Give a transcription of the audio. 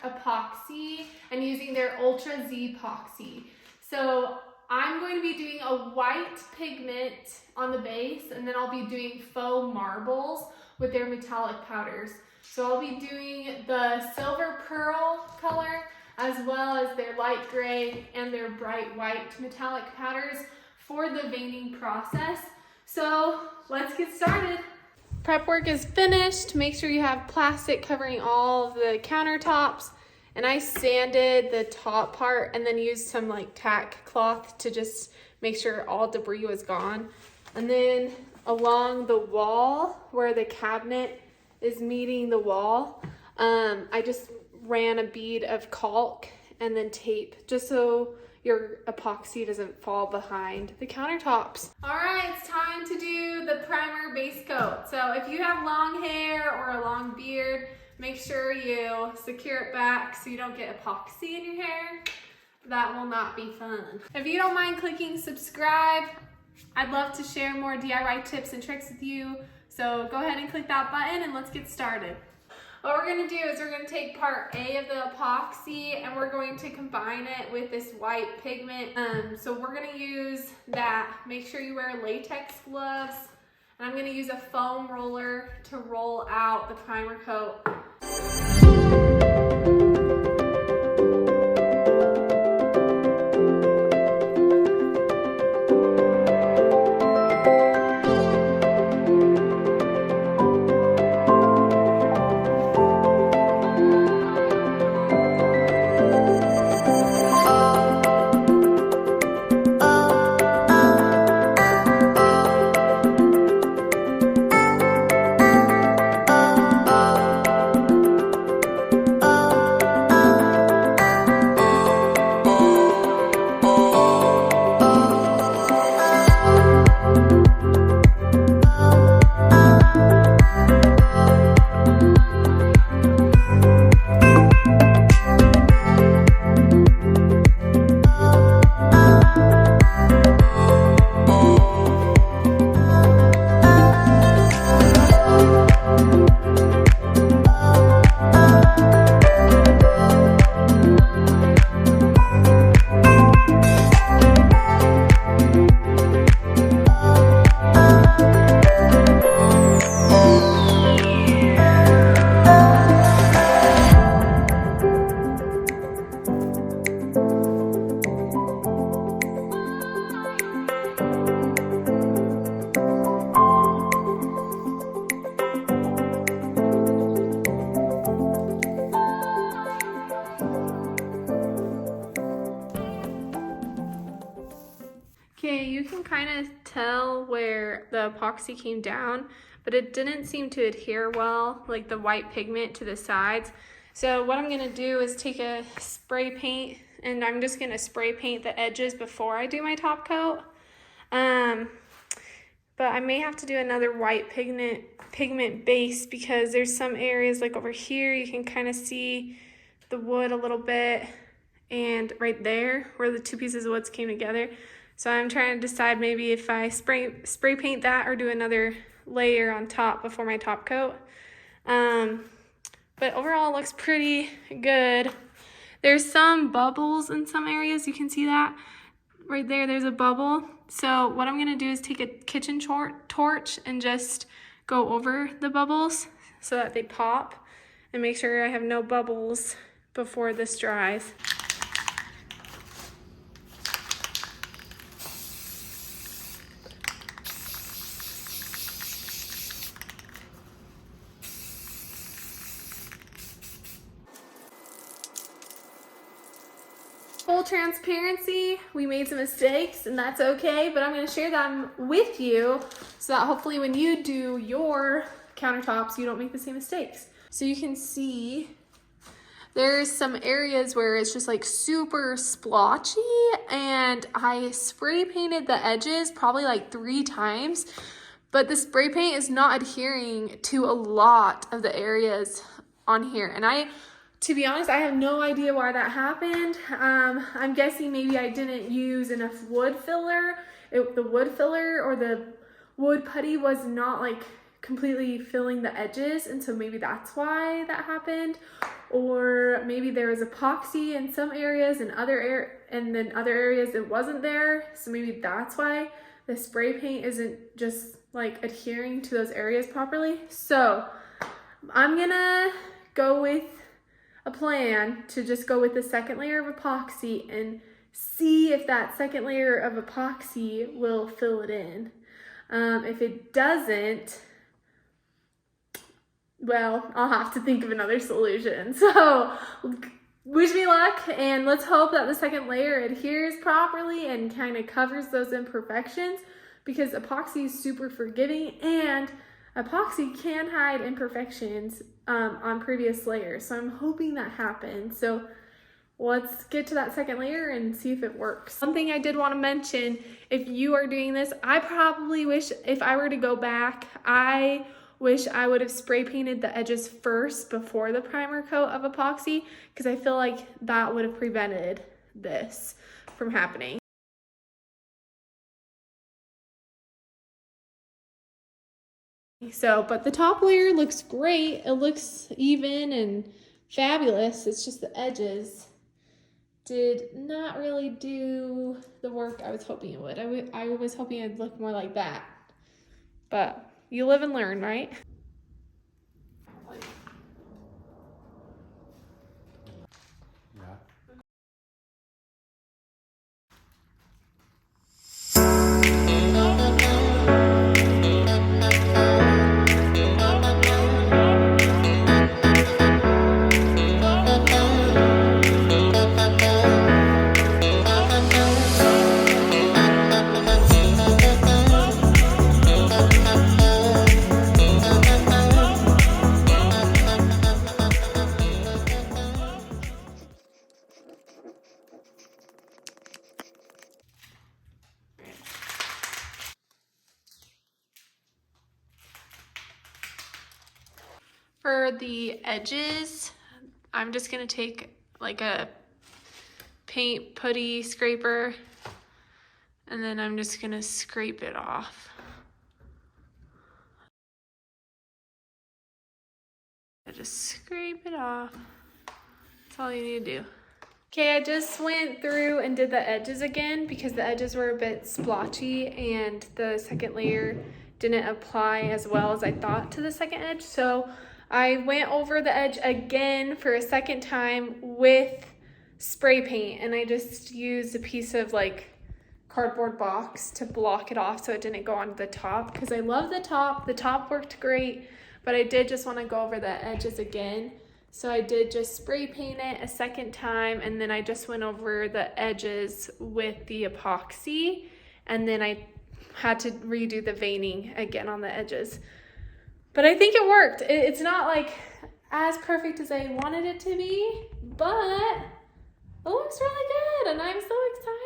epoxy and using their Ultra Z epoxy. So I'm going to be doing a white pigment on the base, and then I'll be doing faux marbles with their metallic powders. So I'll be doing the silver pearl color as well as their light gray and their bright white metallic powders for the veining process. So let's get started. Prep work is finished. Make sure you have plastic covering all of the countertops. And I sanded the top part and then used some like tack cloth to just make sure all debris was gone. And then along the wall where the cabinet is meeting the wall, I just ran a bead of caulk and then tape just so your epoxy doesn't fall behind the countertops. All right, it's time to do the primer base coat. So if you have long hair or a long beard, make sure you secure it back so you don't get epoxy in your hair. That will not be fun. If you don't mind clicking subscribe, I'd love to share more DIY tips and tricks with you. So go ahead and click that button and let's get started. What we're gonna do is we're gonna take part A of the epoxy and we're going to combine it with this white pigment. So we're gonna use that. Make sure you wear latex gloves. And I'm gonna use a foam roller to roll out the primer coat. Okay, you can kind of tell where the epoxy came down, but it didn't seem to adhere well, like the white pigment to the sides. So what I'm gonna do is take a spray paint and I'm just gonna spray paint the edges before I do my top coat. But I may have to do another white pigment base because there's some areas like over here, you can kind of see the wood a little bit, and right there where the two pieces of wood came together. So I'm trying to decide maybe if I spray paint that or do another layer on top before my top coat. But overall it looks pretty good. There's some bubbles in some areas. You can see that right there, there's a bubble. So what I'm gonna do is take a kitchen torch and just go over the bubbles so that they pop and make sure I have no bubbles before this dries. Full transparency, we made some mistakes and that's okay, but I'm going to share them with you so that hopefully when you do your countertops, you don't make the same mistakes. So you can see there's some areas where it's just like super splotchy, and I spray painted the edges probably like 3 times, but the spray paint is not adhering to a lot of the areas on here. And to be honest, I have no idea why that happened. I'm guessing maybe I didn't use enough wood filler. The wood filler or the wood putty was not like completely filling the edges, and so maybe that's why that happened. Or maybe there was epoxy in some areas and then other areas it wasn't there, so maybe that's why the spray paint isn't just like adhering to those areas properly. So I'm gonna go with a plan to just go with the second layer of epoxy and see if that second layer of epoxy will fill it in. If it doesn't, well, I'll have to think of another solution. So wish me luck, and let's hope that the second layer adheres properly and kind of covers those imperfections, because epoxy is super forgiving and epoxy can hide imperfections on previous layers. So I'm hoping that happens. So let's get to that second layer and see if it works. Something I did want to mention, if you are doing this, I probably wish, if I were to go back, I wish I would have spray painted the edges first before the primer coat of epoxy, because I feel like that would have prevented this from happening. So, but the top layer looks great. It looks even and fabulous. It's just the edges did not really do the work I was hoping it would. I was hoping it'd look more like that. But you live and learn, right? For the edges, I'm just gonna take like a paint putty scraper, and then I'm just gonna scrape it off. I just scrape it off. That's all you need to do. Okay, I just went through and did the edges again because the edges were a bit splotchy and the second layer didn't apply as well as I thought to the second edge. So I went over the edge again for a second time with spray paint, and I just used a piece of like cardboard box to block it off so it didn't go onto the top, because I love the top. The top worked great, but I did just want to go over the edges again. So I did just spray paint it a second time, and then I just went over the edges with the epoxy, and then I had to redo the veining again on the edges. But I think it worked. It's not like as perfect as I wanted it to be, but it looks really good, and I'm so excited.